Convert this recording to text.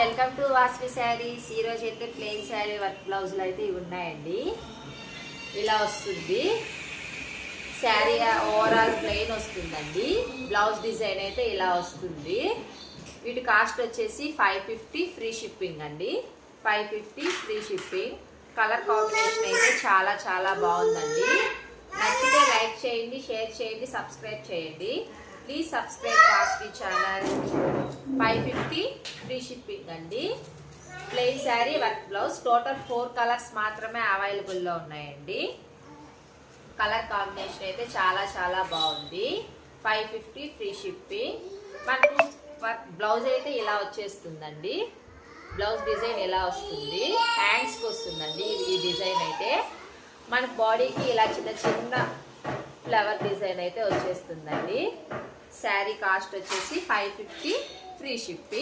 Welcome to Vasvi saris. ఈరోజు అయితే plain sari work బ్లౌజులు అయితే ఇవి ఉన్నాయండి. ఇలా వస్తుంది శారీ, ఓవరాల్ ప్లెయిన్ వస్తుందండి. బ్లౌజ్ డిజైన్ అయితే ఇలా వస్తుంది. వీటి కాస్ట్ వచ్చేసి 550 ఫ్రీ షిప్పింగ్ అండి. 550 ఫ్రీ షిప్పింగ్. కలర్ కాంబినేషన్ అయితే చాలా చాలా బాగుందండి. నచ్చితే లైక్ చేయండి, షేర్ చేయండి, సబ్స్క్రైబ్ చేయండి. Please subscribe Vasvi channel. 550 free shipping అండి. Plain sari work blouse. Total 4 colours మాత్రమే అవైలబుల్లో ఉన్నాయండి. కలర్ కాంబినేషన్ అయితే చాలా చాలా బాగుంది. 550 ఫ్రీ షిప్పింగ్. మనకు బ్లౌజ్ అయితే ఇలా వచ్చేస్తుందండి. బ్లౌజ్ డిజైన్ ఎలా వస్తుంది, హ్యాండ్స్కి వస్తుందండి ఈ డిజైన్ అయితే. మన బాడీకి ఇలా చిన్న చిన్న ఫ్లవర్ డిజైన్ అయితే వచ్చేస్తుందండి. శారీ కాస్ట్ వచ్చేసి 550 ఫ్రీ షిప్పింగ్.